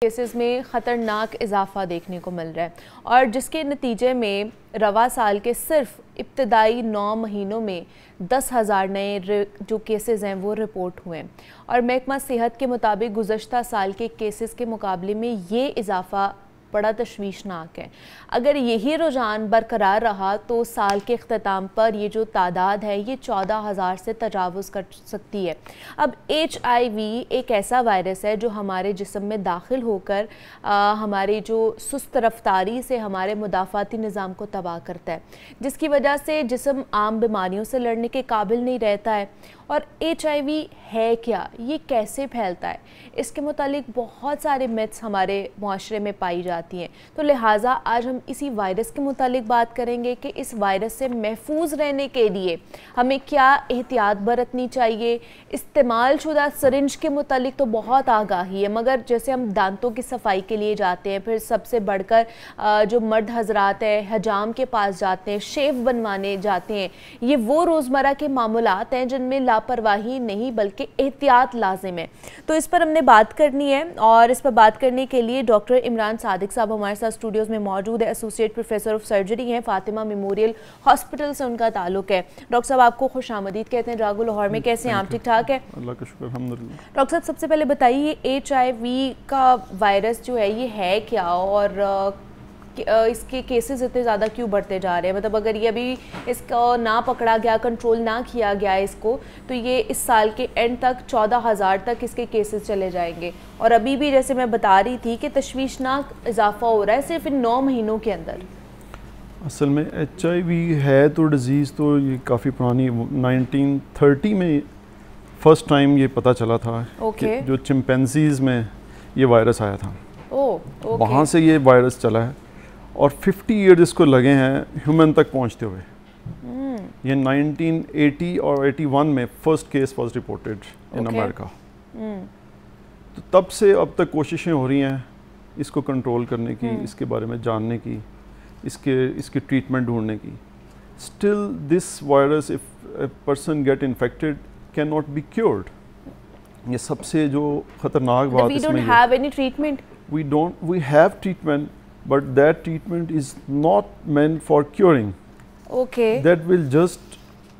Cases में ख़तरनाक इजाफा देखने को मिल रहा है और जिसके नतीजे में रवा साल के सिर्फ इब्तदाई 9 महीनों में 10,000 नए जो केसेस हैं वो रिपोर्ट हुए हैं और महकमा सेहत के मुताबिक गुज़श्ता साल के केसेस के मुकाबले में ये इजाफा बड़ा तशवीशनाक है। अगर यही रुझान बरकरार रहा तो साल के अख्ताम पर ये जो तादाद है ये 14,000 से तजावुज़ कर सकती है। अब HIV एक ऐसा वायरस है जो हमारे जिस्म में दाखिल होकर हमारे जो सुस्त रफ्तारी से हमारे मुदाफ़ाती निज़ाम को तबाह करता है, जिसकी वजह से जिस्म आम बीमारियों से लड़ने के काबिल नहीं रहता है। और HIV है क्या, ये कैसे फैलता है, इसके मुतालिक बहुत सारे मिथ्स हमारे मुआशरे में पाई जाती हैं। तो लिहाजा आज हम इसी वायरस के मुतालिक बात करेंगे कि इस वायरस से महफूज रहने के लिए हमें क्या एहतियात बरतनी चाहिए। इस्तेमाल शुदा सरिंज के मुतालिक तो बहुत आगाही है, मगर जैसे हम दांतों की सफाई के लिए जाते हैं, फिर सबसे बढ़कर जो मर्द हजरात है हजाम के पास जाते हैं, शेव बनवाने जाते हैं, ये वो रोज़मर्रा के मामूलात हैं जिनमें लापरवाही नहीं बल्कि एहतियात लाजिम है। तो इस पर हमने बात करनी है और इस पर बात करने के लिए डॉक्टर इमरान सादिक साहब हमारे साथ स्टूडियोज़ में मौजूद है। एसोसिएट प्रोफेसर ऑफ सर्जरी हैं, फातिमा मेमोरियल हॉस्पिटल से उनका ताल्लुक है। डॉक्टर साहब आपको खुशामदीद कहते हैं जागो लाहौर में। कैसे हैं आप? ठीक ठाक है, अल्लाह का शुक्र, अल्हम्दुलिल्लाह। डॉक्टर साहब सबसे पहले बताइए HIV का वायरस जो है ये है क्या और इसके केसेस इतने ज़्यादा क्यों बढ़ते जा रहे हैं? मतलब अगर ये अभी इसको ना पकड़ा गया, कंट्रोल ना किया गया इसको, तो ये इस साल के एंड तक 14,000 तक इसके केसेस चले जाएंगे और अभी भी जैसे मैं बता रही थी कि तशवीशनाक इजाफा हो रहा है सिर्फ इन 9 महीनों के अंदर। असल में HIV है तो डिज़ीज़ तो ये काफ़ी पुरानी, 1930 में फ़र्स्ट टाइम ये पता चला था कि जो चिंपैंजीज़ में ये वायरस आया था। वहाँ से ये वायरस चला है और 50 ईयर्स इसको लगे हैं ह्यूमन तक पहुँचते हुए। ये 1980 और 81 में first case was reported in America. तो तब से अब तक कोशिशें हो रही हैं इसको कंट्रोल करने की, इसके बारे में जानने की, इसकी ट्रीटमेंट ढूंढने की। Still this virus if a person get infected can not be cured. ये सबसे जो खतरनाक बात इसमें we have treatment but that treatment is not meant for curing. That will just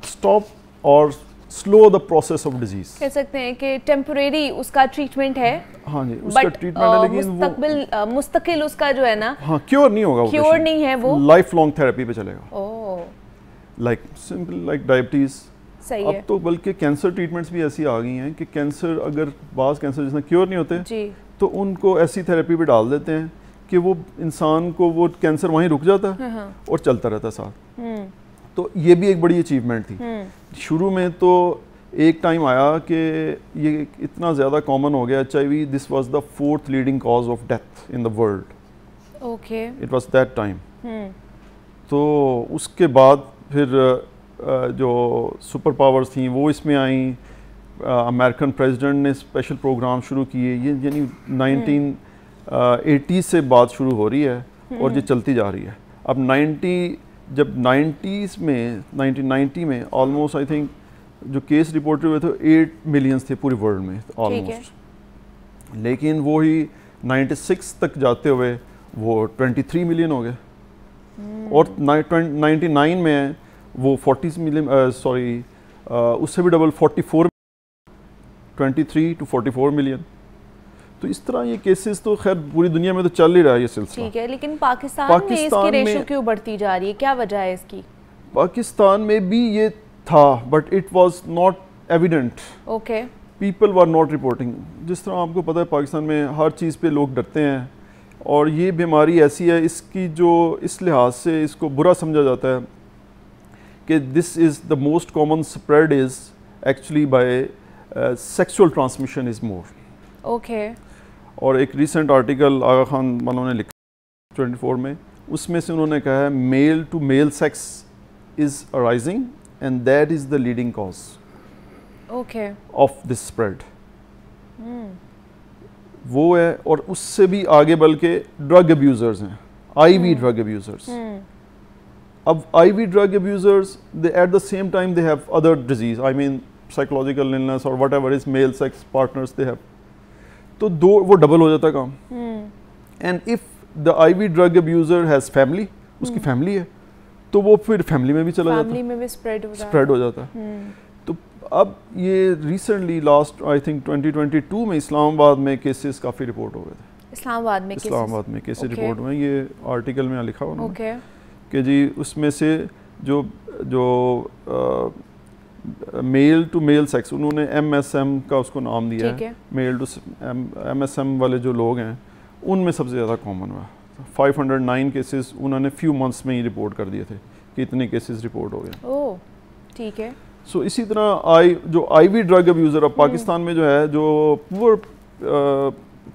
stop or slow the process of disease. कह सकते हैं कि टेम्परेरी उसका ट्रीटमेंट है। हाँ जी, उसका ट्रीटमेंट है, लेकिन मुस्तकिल उसका जो है ना, हाँ, क्योर नहीं होगा, क्योर नहीं है, वो लाइफ लॉन्ग थेरेपी पे चलेगा। Like simple like diabetes. सही अब है। तो बल्कि कैंसर ट्रीटमेंट्स भी ऐसी आ गई हैं कि कैंसर, अगर बाज़ कैंसर जिसमें क्योर नहीं होते जी, तो उनको ऐसी थेरेपी पे डाल देते हैं कि वो इंसान को वो कैंसर वहीं रुक जाता है और चलता रहता साथ। तो ये भी एक बड़ी अचीवमेंट थी। शुरू में तो एक टाइम आया कि ये इतना ज़्यादा कॉमन हो गया HIV, this was the 4th leading cause of death in the world. It was that time. तो उसके बाद फिर जो सुपर पावर्स थी वो इसमें आई। अमेरिकन प्रेसिडेंट ने स्पेशल प्रोग्राम शुरू किए। ये यानी 1980 से बात शुरू हो रही है और ये चलती जा रही है। अब 1990 में ऑलमोस्ट आई थिंक जो केस रिपोर्ट हुए थे 8 मिलियन थे पूरे वर्ल्ड में ऑलमोस्ट, लेकिन वो ही 96 तक जाते हुए वो 23 मिलियन हो गए और 99 में वो 40 मिलियन उससे भी डबल 23 to 44 मिलियन। तो इस तरह ये केसेस तो खैर पूरी दुनिया में तो चल ही रहा है ये सिलसिला। ठीक है, लेकिन पाकिस्तान में इसकी रेशो क्यों बढ़ती जा रही है, क्या वजह है इसकी? पाकिस्तान में भी ये था but it was not evident. People were not reporting. जिस तरह आपको पता है पाकिस्तान में हर चीज़ पे लोग डरते हैं और ये बीमारी ऐसी है, इसकी जो इस लिहाज से इसको बुरा समझा जाता है कि this is the most common spread is actually by sexual transmission is more. और एक रिसेंट आर्टिकल आगा खान वालों ने लिखा 24 में, उसमें से उन्होंने कहा है male to male sex is arising and that is the leading cause of this spread. वो है। और उससे भी आगे बल्कि ड्रग अब्यूज़र्स हैं, IV ड्रग अब्यूज़र्स। अब IV drug abusers they at the same time they have other disease, I mean psychological illness और whatever is male sex partners they have, तो दो वो डबल हो जाता काम। And if the IV drug abuser has family, उसकी family है, तो वो फिर फैमिली में भी चला जाता है, फैमिली में भी स्प्रेड हो जाता है। तो अब ये रिसेंटली लास्ट आई थिंक 2022 में इस्लामाबाद में केसेस काफ़ी रिपोर्ट हो गए थे। इस्लामाबाद में केसेस रिपोर्ट में, ये आर्टिकल में लिखा हुआ है कि जी उसमें से जो मेल टू मेल सेक्स, उन्होंने MSM का उसको नाम दिया है, मेल टू MSM वाले जो लोग हैं उनमें सबसे ज़्यादा कॉमन हुआ। 509 केसेस उन्होंने फ्यू मंथ्स में ही रिपोर्ट कर दिए थे कि इतने केसेस रिपोर्ट हो गए। ओह ठीक है। सो इसी तरह जो आईवी ड्रग अब्यूज़र अब पाकिस्तान में जो है, जो पुअर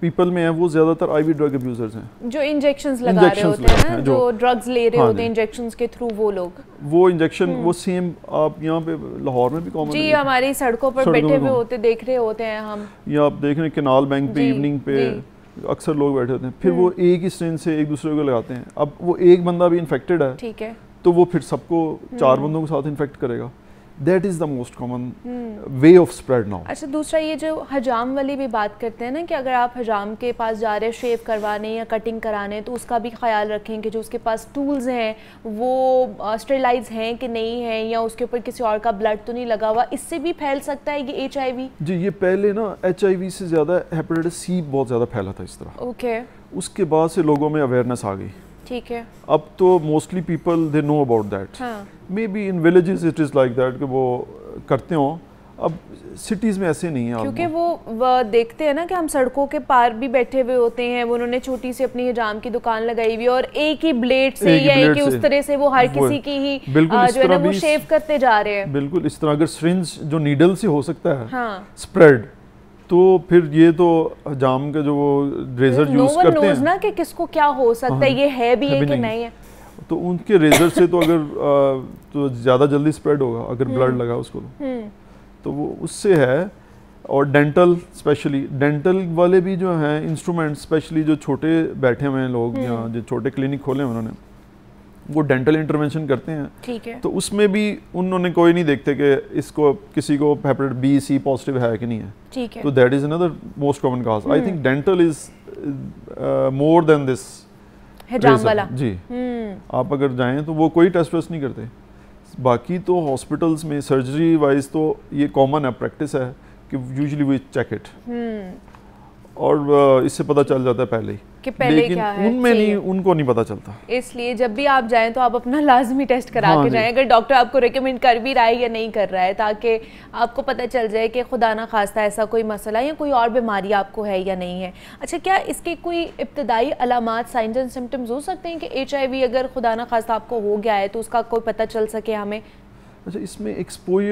पीपल में है, वो ज़्यादातर आईवी ड्रग अब्यूज़र्स हैं, जो इंजेक्शंस लगा रहे होते हैं ना, जो ड्रग्स ले रहे होते हैं इंजेक्शंस के थ्रू, वो इंजेक्शन वो सेम आप यहाँ पे लाहौर में भी कॉमन जी, हमारी सड़कों पर बैठे हुए होते देख रहे होते हैं हम, या आप देख रहे हैं कैनाल बैंक पे इवनिंग पे अक्सर लोग बैठे होते हैं, फिर वो एक ही स्ट्रेन से एक दूसरे को लगाते हैं। अब वो एक बंदा भी इन्फेक्टेड है, ठीक है, तो वो फिर सबको 4 बंदों के साथ इन्फेक्ट करेगा। That is the most common way of spread now. अच्छा, दूसरा ये जो हजाम वाली भी बात करते हैं ना, कि अगर आप हजाम के पास जा रहे हैं शेव करवाने या कटिंग कराने, तो उसका भी ख्याल रखें कि जो उसके पास टूल्स हैं वो स्टेरिलाइज हैं कि नहीं हैं, या उसके ऊपर किसी और का ब्लड तो नहीं लगा हुआ। इससे भी फैल सकता है ये HIV? जी, ये पहले ना HIV से ज़्यादा हेपेटाइटिस C बहुत ज़्यादा फैला था इस तरह। ओके। उसके बाद से लोगों में अवेयरनेस आ गई, ठीक है। अब तो mostly people they know about that. May be in villages it is like that कि वो करते हों, अब सिटीज़ में ऐसे नहीं है, क्योंकि वो देखते हैं ना कि हम सड़कों के पार भी बैठे हुए होते हैं, वो उन्होंने छोटी सी अपनी हजाम की दुकान लगाई हुई और एक ही ब्लेड से या एक ही उस तरह से वो हर किसी की ही जो है ना वो शेव करते जा रहे हैं। बिल्कुल इस तरह। अगर सिरिंज जो नीडल से हो सकता है स्प्रेड, तो फिर ये तो हजाम के जो वो रेजर यूज करते हैं ना कि किसको क्या हो सकता है, ये है भी है कि नहीं है, तो उनके रेजर से तो अगर तो ज़्यादा जल्दी स्प्रेड होगा अगर ब्लड लगा उसको, तो वो उससे है। और डेंटल, स्पेशली डेंटल वाले भी जो हैं इंस्ट्रूमेंट, स्पेशली जो छोटे बैठे हुए हैं लोग या जो छोटे क्लिनिक खोले उन्होंने, वो डेंटल इंटरवेंशन करते हैं, ठीक है, तो उसमें भी उन्होंने कोई नहीं देखते कि इसको किसी को हेपेटाइटिस B C पॉजिटिव है कि नहीं है, ठीक है, तो that is another most common cause. I think dental is more than this हिजाम वाला। जी, आप अगर जाएं तो वो कोई टेस्ट वेस्ट नहीं करते। बाकी तो हॉस्पिटल्स में सर्जरी वाइज तो ये कॉमन है, प्रैक्टिस है कि यूजुअली वी चेक इट, और इससे पता चल जाता है पहले ही कि पहले लेकिन क्या है, उनमें नहीं, उनको नहीं पता चलता। इसलिए जब भी आप जाएं तो आप अपना लाजमी टेस्ट करा के जाएं, अगर डॉक्टर आपको रेकमेंड कर भी रहा है या नहीं कर रहा है, ताकि आपको पता चल जाए कि खुदा ना खास्ता ऐसा कोई मसला या कोई और बीमारी आपको है या नहीं है। अच्छा, क्या इसके कोई इब्तदाई अलामात, साइंस एंड सिम्टम्स हो सकते हैं कि HIV अगर खुदा ना खास्ता आपको हो गया है तो उसका कोई पता चल सके हमें? अच्छा, इसमें एक्सपोजर